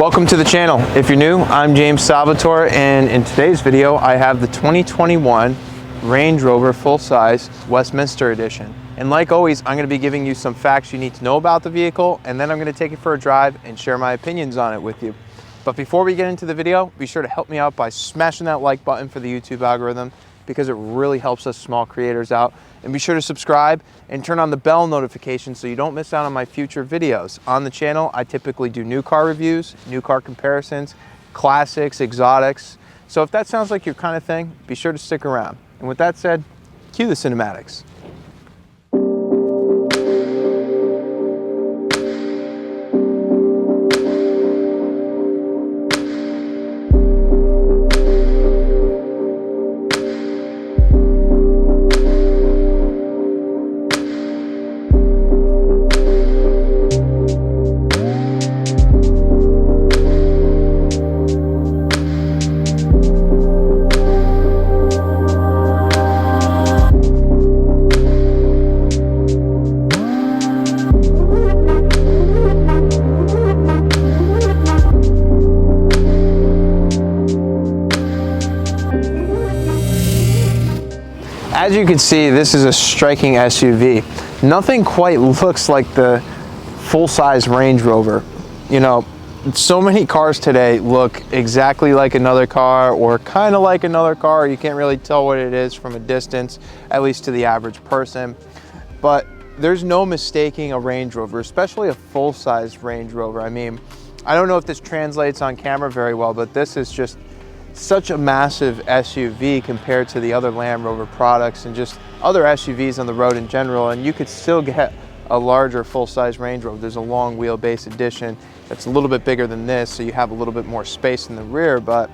Welcome to the channel. If you're new, I'm James Salvatore, and in today's video I have the 2021 Range Rover full-size Westminster Edition. And like always, I'm going to be giving you some facts you need to know about the vehicle, and then I'm going to take it for a drive and share my opinions on it with you. But before we get into the video, be sure to help me out by smashing that like button for the YouTube algorithm, because it really helps us small creators out. And be sure to subscribe and turn on the bell notification so you don't miss out on my future videos. On the channel, I typically do new car reviews, new car comparisons, classics, exotics. So if that sounds like your kind of thing, be sure to stick around. And with that said, cue the cinematics. As you can see, this is a striking SUV. Nothing quite looks like the full-size Range Rover. You know, so many cars today look exactly like another car or kind of like another car. You can't really tell what it is from a distance, at least to the average person. But there's no mistaking a Range Rover, especially a full-size Range Rover. I mean, I don't know if this translates on camera very well, but this is just such a massive SUV compared to the other Land Rover products and just other SUVs on the road in general. And you could still get a larger full-size Range Rover. There's a long wheelbase edition that's a little bit bigger than this, so you have a little bit more space in the rear. But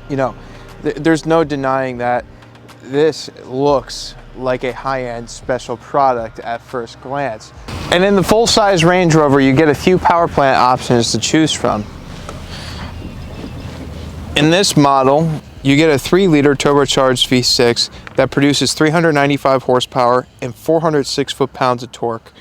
you know, there's no denying that this looks like a high-end special product at first glance. And in the full-size Range Rover, you get a few power plant options to choose from. In this model, you get a 3-liter turbocharged V6 that produces 395 horsepower and 406 foot-pounds of torque,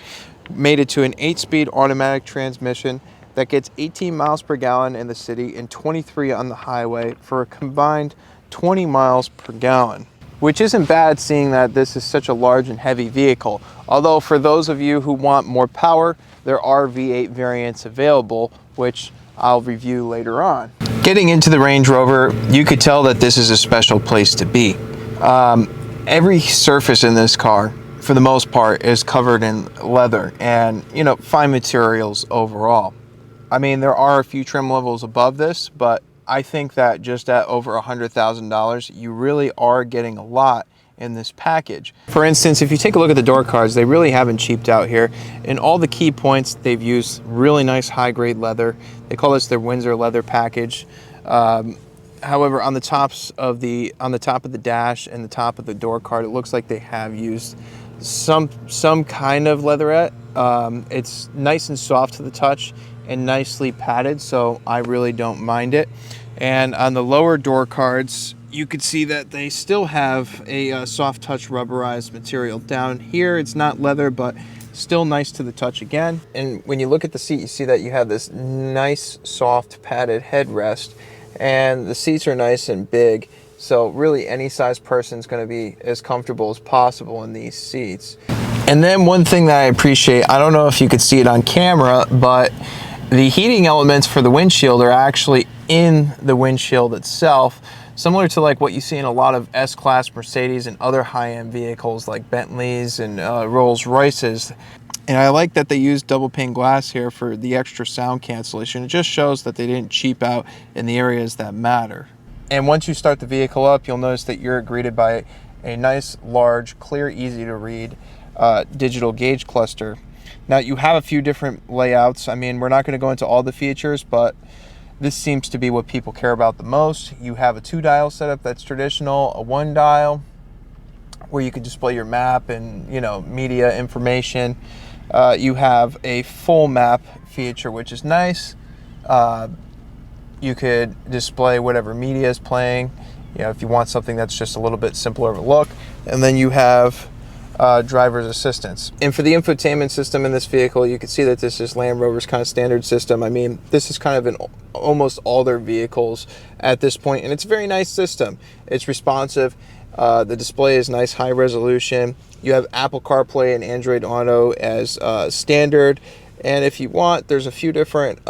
mated to an 8-speed automatic transmission that gets 18 miles per gallon in the city and 23 on the highway for a combined 20 miles per gallon. Which isn't bad, seeing that this is such a large and heavy vehicle. Although for those of you who want more power, there are V8 variants available, which I'll review later on. Getting into the Range Rover, you could tell that this is a special place to be. Every surface in this car, for the most part, is covered in leather and, you know, fine materials overall. I mean, there are a few trim levels above this, but I think that just at over $100,000, you really are getting a lot in this package. For instance, if you take a look at the door cards, they really haven't cheaped out here. In all the key points, they've used really nice high-grade leather. They call this their Windsor leather package. However, on the top of the dash and the top of the door card, it looks like they have used some kind of leatherette. It's nice and soft to the touch and nicely padded, so I really don't mind it. And on the lower door cards, you could see that they still have a soft touch rubberized material. Down here, it's not leather, but still nice to the touch again. And when you look at the seat, you see that you have this nice soft padded headrest, and the seats are nice and big. So really any size person is going to be as comfortable as possible in these seats. And then one thing that I appreciate, I don't know if you could see it on camera, but the heating elements for the windshield are actually in the windshield itself, similar to like what you see in a lot of S-Class Mercedes and other high-end vehicles like Bentleys and Rolls Royces. And I like that they used double pane glass here for the extra sound cancellation. It just shows that they didn't cheap out in the areas that matter. And once you start the vehicle up, you'll notice that you're greeted by a nice, large, clear, easy to read digital gauge cluster. Now, you have a few different layouts. I mean, we're not going to go into all the features, but this seems to be what people care about the most. You have a 2-dial setup that's traditional, a 1-dial where you can display your map and, you know, media information. You have a full map feature, which is nice. You could display whatever media is playing, you know, if you want something that's just a little bit simpler of a look. And then you have driver's assistance. And for the infotainment system in this vehicle, you can see that this is Land Rover's kind of standard system. I mean, this is kind of in almost all their vehicles at this point, and it's a very nice system. It's responsive. The display is nice, high resolution. You have Apple CarPlay and Android Auto as standard, and if you want, there's a few different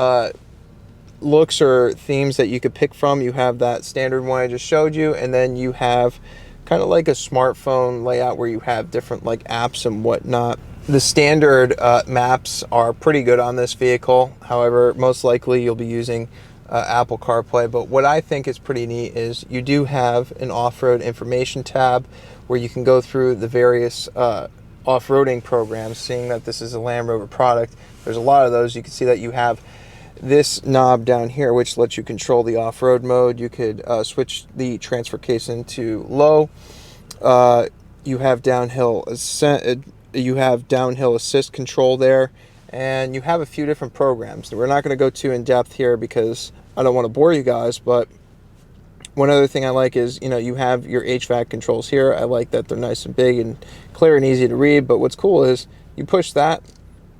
looks or themes that you could pick from. You have that standard one I just showed you, and then you have kind of like a smartphone layout where you have different like apps and whatnot. The standard maps are pretty good on this vehicle. However, most likely you'll be using Apple CarPlay. But what I think is pretty neat is you do have an off-road information tab where you can go through the various off-roading programs. Seeing that this is a Land Rover product, there's a lot of those. You can see that you have this knob down here which lets you control the off-road mode. You could switch the transfer case into low. You have downhill assist control there, and you have a few different programs. We're not going to go too in depth here because I don't want to bore you guys, but one other thing I like is, you have your HVAC controls here. I like that they're nice and big and clear and easy to read. But what's cool is you push that,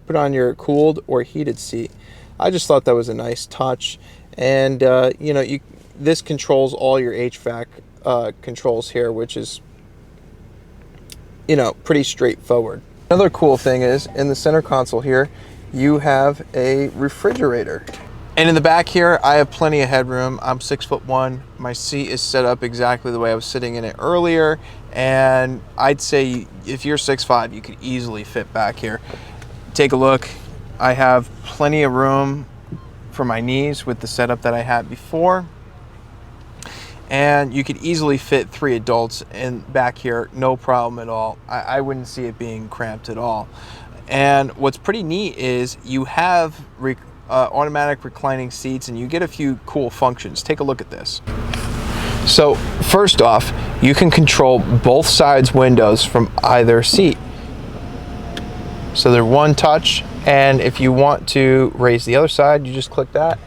put on your cooled or heated seat. I just thought that was a nice touch. And this controls all your HVAC controls here, which is pretty straightforward. Another cool thing is in the center console here you have a refrigerator, and in the back here I have plenty of headroom. I'm 6'1". My seat is set up exactly the way I was sitting in it earlier, and I'd say if you're 6'5", you could easily fit back here. Take a look. I have plenty of room for my knees with the setup that I had before, and you could easily fit 3 adults in back here, no problem at all. I wouldn't see it being cramped at all. And what's pretty neat is you have automatic reclining seats, and you get a few cool functions. Take a look at this. So first off, you can control both sides windows from either seat. So they're one touch, and if you want to raise the other side, you just click that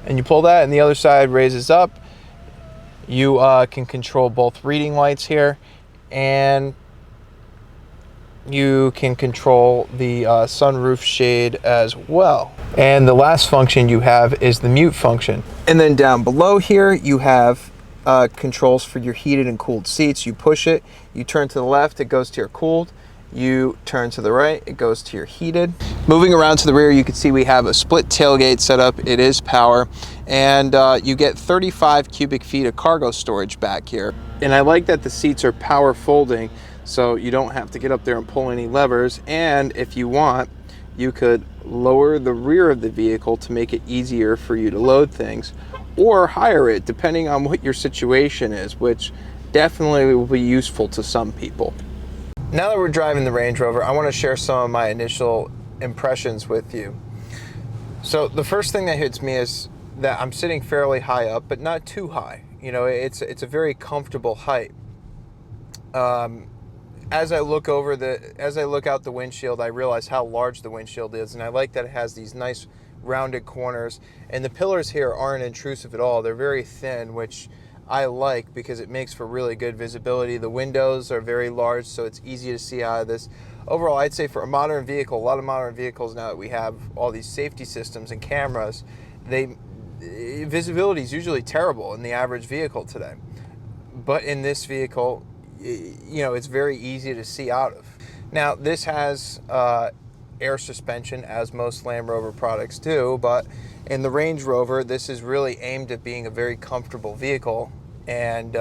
and you pull that, and the other side raises up. You can control both reading lights here, and you can control the sunroof shade as well. And the last function you have is the mute function. And then down below here you have controls for your heated and cooled seats. You push it, you turn to the left, it goes to your cooled. You turn to the right, it goes to your heated. Moving around to the rear, you can see we have a split tailgate setup. It is power, and you get 35 cubic feet of cargo storage back here. And I like that the seats are power folding, so you don't have to get up there and pull any levers. And if you want, you could lower the rear of the vehicle to make it easier for you to load things, or higher it depending on what your situation is, which definitely will be useful to some people. Now that we're driving the Range Rover, I want to share some of my initial impressions with you. So the first thing that hits me is that I'm sitting fairly high up, but not too high. It's a very comfortable height. As I look out the windshield, I realize how large the windshield is, and I like that it has these nice rounded corners, and the pillars here aren't intrusive at all. They're very thin, which I like because it makes for really good visibility. The windows are very large, so it's easy to see out of this. Overall, I'd say for a modern vehicle, a lot of modern vehicles now that we have all these safety systems and cameras, visibility is usually terrible in the average vehicle today. But in this vehicle, it's very easy to see out of. Now, this has air suspension, as most Land Rover products do, but in the Range Rover, this is really aimed at being a very comfortable vehicle, and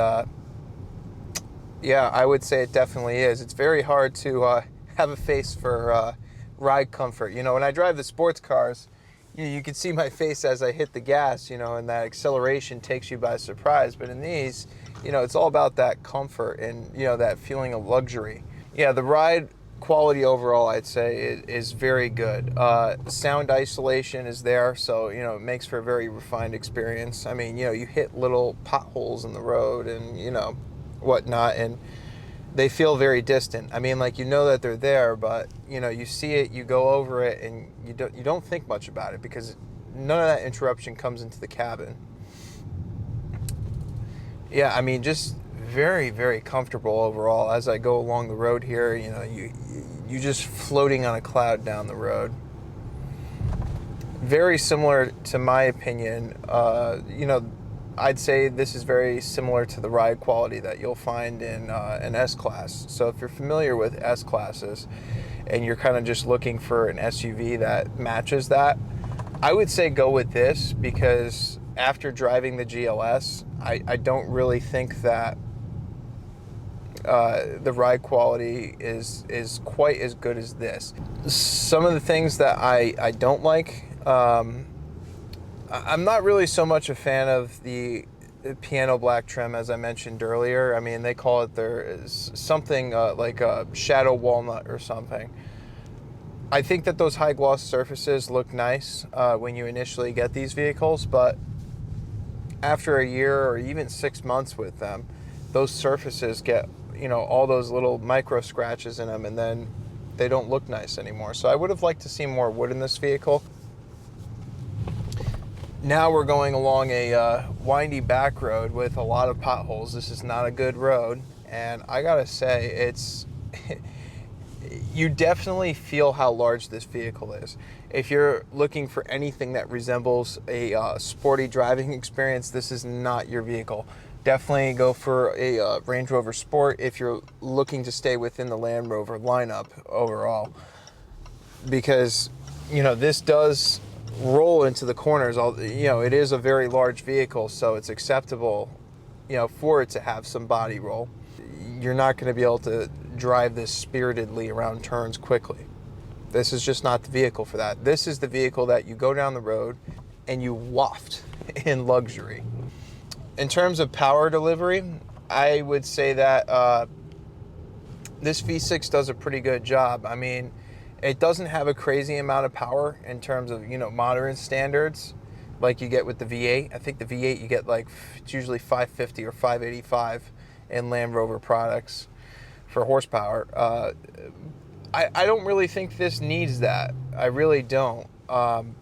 yeah, I would say it definitely is. It's very hard to have a face for ride comfort. When I drive the sports cars, you can see my face as I hit the gas, and that acceleration takes you by surprise. But in these, it's all about that comfort and, that feeling of luxury. Yeah, the ride quality overall, I'd say, is very good. Sound isolation is there, so it makes for a very refined experience. I mean, you hit little potholes in the road and whatnot, and they feel very distant. I mean, like, that they're there, but you see it, you go over it, and you don't think much about it because none of that interruption comes into the cabin. Yeah, I mean, just very, very comfortable overall. As I go along the road here, you know, you just floating on a cloud down the road. Very similar, to my opinion. You know, I'd say this is very similar to the ride quality that you'll find in an S-Class. So if you're familiar with S-Classes and you're kind of just looking for an SUV that matches that, I would say go with this, because after driving the GLS, I don't really think that the ride quality is quite as good as this. Some of the things that I don't like, I'm not really so much a fan of the piano black trim, as I mentioned earlier. I mean, they call it something like a shadow walnut or something. I think that those high gloss surfaces look nice when you initially get these vehicles, but after a year or even 6 months with them, those surfaces get, you know, all those little micro scratches in them, and then they don't look nice anymore. So I would have liked to see more wood in this vehicle. Now we're going along a windy back road with a lot of potholes. This is not a good road, and I gotta say, it's you definitely feel how large this vehicle is. If you're looking for anything that resembles a sporty driving experience, this is not your vehicle. Definitely go for a Range Rover Sport if you're looking to stay within the Land Rover lineup overall, because, you know, this does roll into the corners. You know, it is a very large vehicle, so it's acceptable, you know, for it to have some body roll. You're not going to be able to drive this spiritedly around turns quickly. This is just not the vehicle for that. This is the vehicle that you go down the road and you waft in luxury. In terms of power delivery, I would say that this V6 does a pretty good job. I mean, it doesn't have a crazy amount of power in terms of, you know, modern standards like you get with the V8. I think the V8 you get like, it's usually 550 or 585 in Land Rover products for horsepower. I don't really think this needs that. I really don't.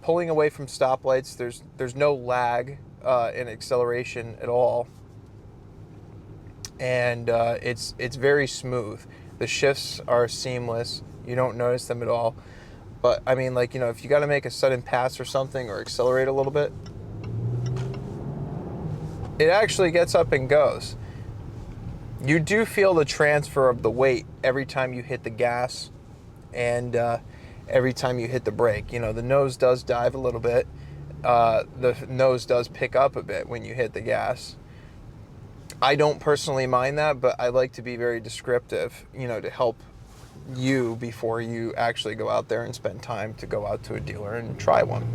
Pulling away from stoplights, there's no lag in acceleration at all, and it's very smooth. The shifts are seamless. You don't notice them at all. But I mean, like, you know, if you got to make a sudden pass or something, or accelerate a little bit, it actually gets up and goes. You do feel the transfer of the weight every time you hit the gas and every time you hit the brake. You know, the nose does dive a little bit. The nose does pick up a bit when you hit the gas. I don't personally mind that, but I like to be very descriptive, you know, to help you before you actually go out there and spend time to go out to a dealer and try one.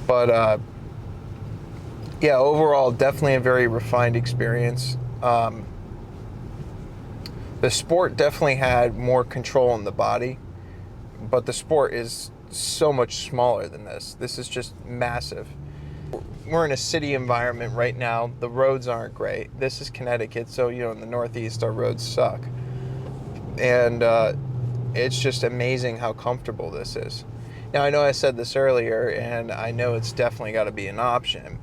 But yeah, overall, definitely a very refined experience. The Sport definitely had more control in the body, but the Sport is so much smaller than this. This is just massive. We're in a city environment right now. The roads aren't great. This is Connecticut, so, you know, in the Northeast, our roads suck. And it's just amazing how comfortable this is. Now, I know I said this earlier, and I know it's definitely got to be an option.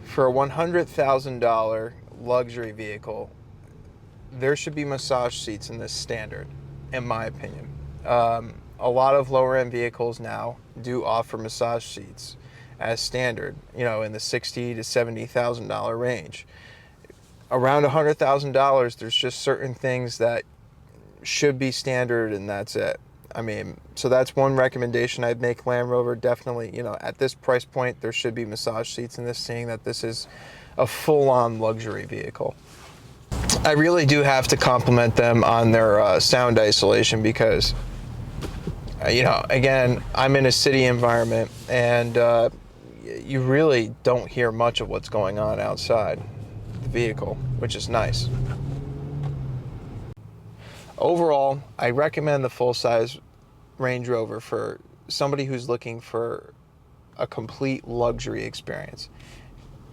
For a $100,000 luxury vehicle, there should be massage seats in this standard, in my opinion. A lot of lower-end vehicles now do offer massage seats as standard, you know, in the $60,000 to $70,000 range. Around $100,000, there's just certain things that should be standard, and that's it. I mean, so that's one recommendation I'd make Land Rover. Definitely, you know, at this price point, there should be massage seats in this, seeing that this is a full-on luxury vehicle. I really do have to compliment them on their sound isolation, because, you know, again, I'm in a city environment, and you really don't hear much of what's going on outside the vehicle, which is nice. Overall, I recommend the full-size Range Rover for somebody who's looking for a complete luxury experience.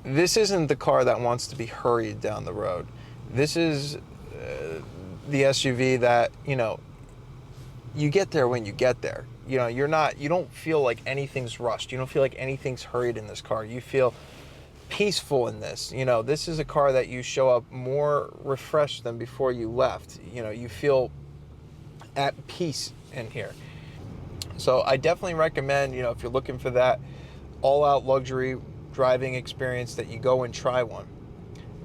This isn't the car that wants to be hurried down the road. This is the SUV that, you know, you get there when you get there. You know, you don't feel like anything's rushed. You don't feel like anything's hurried in this car. You feel peaceful in this. You know, this is a car that you show up more refreshed than before you left. You know, you feel at peace in here. So I definitely recommend, you know, if you're looking for that all-out luxury driving experience, that you go and try one.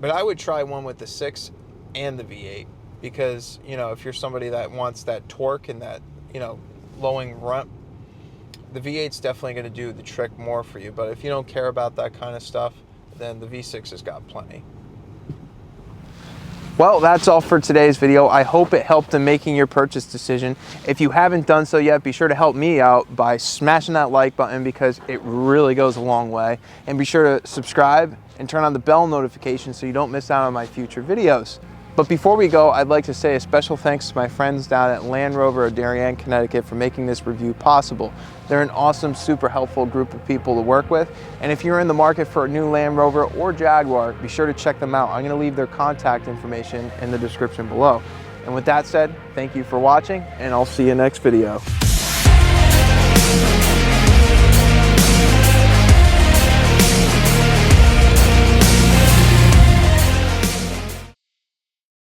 But I would try one with the 6 and the V8, because, you know, if you're somebody that wants that torque and that, you know, lowing rump, the V8's definitely going to do the trick more for you. But if you don't care about that kind of stuff, then the V6 has got plenty. Well, that's all for today's video. I hope it helped in making your purchase decision. If you haven't done so yet, be sure to help me out by smashing that like button, because it really goes a long way. And be sure to subscribe and turn on the bell notification so you don't miss out on my future videos. But before we go, I'd like to say a special thanks to my friends down at Range Rover of Darien, Connecticut, for making this review possible. They're an awesome, super helpful group of people to work with. And if you're in the market for a new Land Rover or Jaguar, be sure to check them out. I'm going to leave their contact information in the description below. And with that said, thank you for watching, and I'll see you next video.